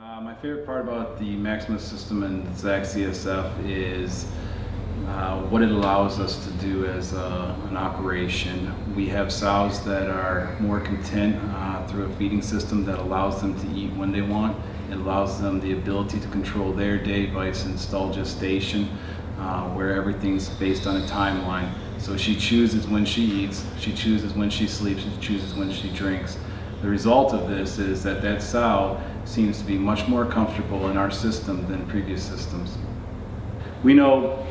My favorite part about the Maximus system and Zach CSF is what it allows us to do as an operation. We have sows that are more content through a feeding system that allows them to eat when they want. It allows them the ability to control their day by installed gestation, where everything's based on a timeline. So she chooses when she eats, she chooses when she sleeps, she chooses when she drinks. The result of this is that that sow seems to be much more comfortable in our system than previous systems. We know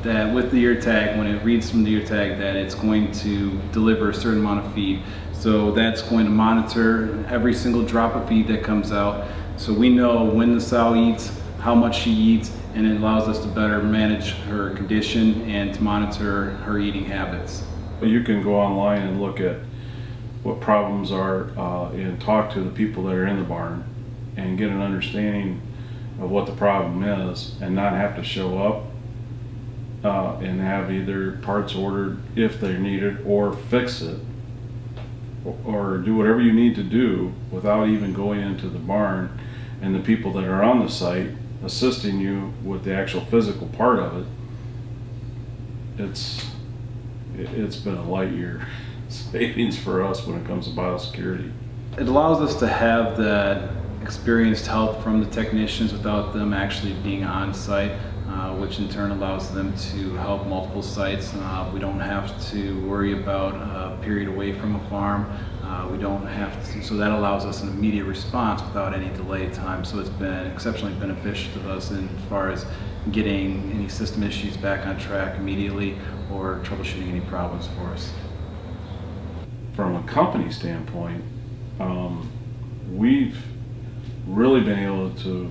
that with the ear tag, when it reads from the ear tag, that it's going to deliver a certain amount of feed. So that's going to monitor every single drop of feed that comes out. So we know when the sow eats, how much she eats, and it allows us to better manage her condition and to monitor her eating habits. You can go online and look at what problems are and talk to the people that are in the barn and get an understanding of what the problem is and not have to show up and have either parts ordered if they're needed or fix it or do whatever you need to do without even going into the barn, and the people that are on the site assisting you with the actual physical part of it. It's been a light year savings for us when it comes to biosecurity. It allows us to have that experienced help from the technicians without them actually being on site, which in turn allows them to help multiple sites. We don't have to worry about a period away from a farm. We don't have to, so that allows us an immediate response without any delay time. So it's been exceptionally beneficial to us as far as getting any system issues back on track immediately or troubleshooting any problems for us. From a company standpoint, we've really been able to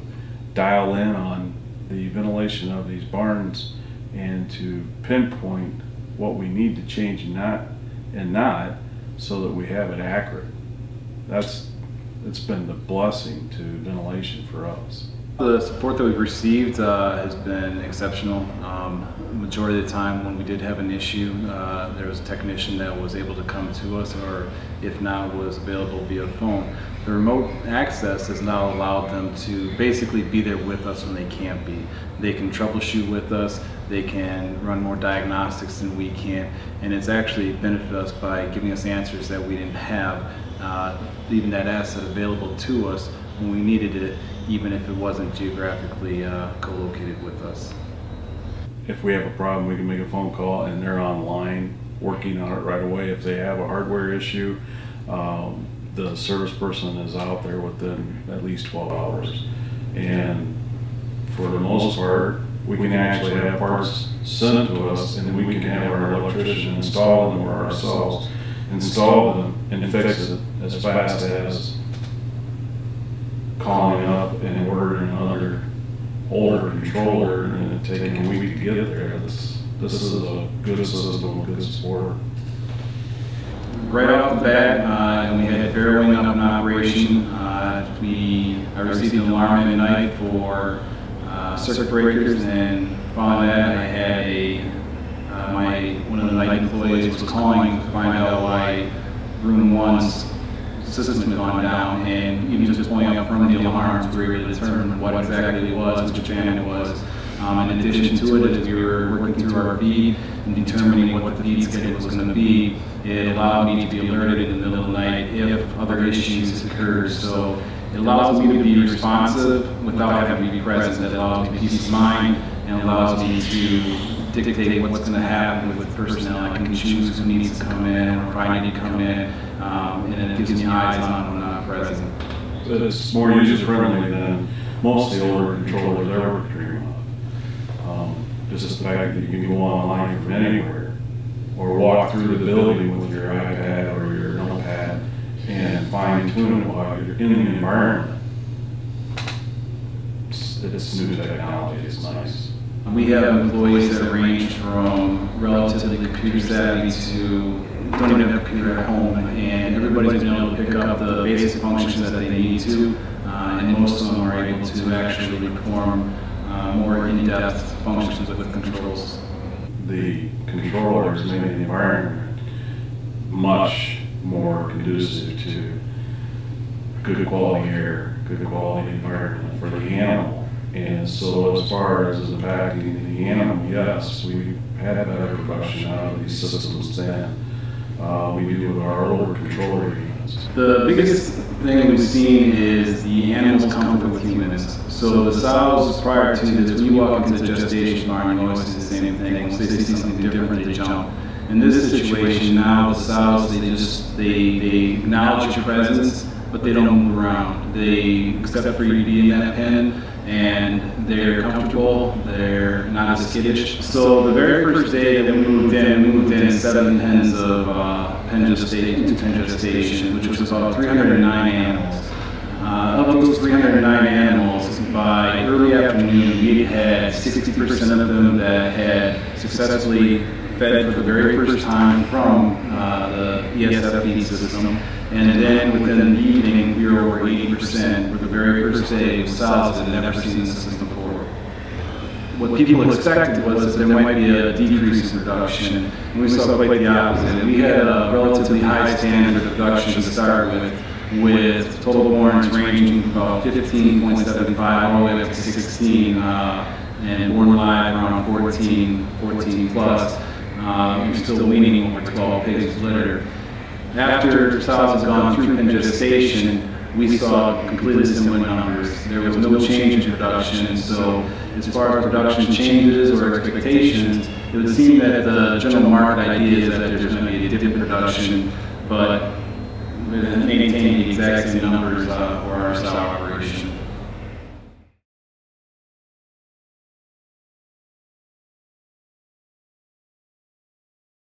dial in on the ventilation of these barns and to pinpoint what we need to change and not so that we have it accurate. It's been the blessing to ventilation for us. The support that we've received has been exceptional. Majority of the time when we did have an issue, there was a technician that was able to come to us, or if not, was available via phone. The remote access has now allowed them to basically be there with us when they can't be. They can troubleshoot with us, they can run more diagnostics than we can, and it's actually benefited us by giving us answers that we didn't have, leaving that asset available to us when we needed it, even if it wasn't geographically co-located with us. If we have a problem, we can make a phone call and they're online working on it right away. If they have a hardware issue, the service person is out there within at least 12 hours. And for the most part, we can actually have parts sent to us, and then we can have our electrician install them or ourselves install them and fix it as fast as calling up and ordering another older controller and it taking a week to get there. This is a good system, good support. Right off the bat, we had fair wing up in operation. I received an alarm at night for circuit breakers, and following that I had one of the night employees was calling to find out why room 1's system had gone down, and even just pulling up from the alarms, we were able to determine what exactly it was, which fan it was. In addition to it, as we were working through our feed and determining what the feed schedule was going to be, it allowed me to be alerted in the middle of the night if other issues occurred. So it allows me to be responsive without having to be present. It allows me peace of mind and allows me to dictate what's going to happen with personnel. I can choose who needs to come in or if I need to come in, and it gives me eyes on when I'm present. It's more user-friendly than most of the older controllers ever dream of. Just the fact that you can go online from anywhere or walk through the building with your iPad or your notepad and fine-tune it while you're in the environment. It's new technology, it's nice. We have employees that range from relatively computer savvy to don't even have a computer at home, and everybody's been able to pick up the basic functions that they need to, and most of them are able to actually perform more in-depth functions with controls. The controllers made the environment much more conducive to good quality air, good quality environment for the animal. And so as far as impacting the animal, yes, we had better production out of these systems than we do with our older control units. The biggest thing we've seen is the animals' comfort with humans. So the sows prior to this, when you walk into the gestation barn, you always see the same thing. Once they see something different, they jump. In this situation now, the sows, they acknowledge your presence, but they don't move around. They accept for you to be in that pen, and they're comfortable, they're not as skittish. So the very first day that we moved in 7 hens of pen gestation, which was about 309 animals. Of those 309 animals, by early afternoon, we had 60% of them that had successfully fed for the very first time from the ESF feed system. And then within the evening, we were over 80% for the very first day of sows that had never seen the system before. What people expected was that there might be a decrease in production, and we saw quite the opposite. We had a relatively high standard of production to start with total borns ranging from about 15.75 all the way up to 16, and born live around 14 plus. We're still weaning over 12 pigs per litter. After sows had gone through pen gestation, we saw completely similar numbers. There was no change in production, so as far as production changes or expectations, it would seem that the general market idea is that there's going to be a dip in production, but we're maintaining the exact same numbers for our sow operation.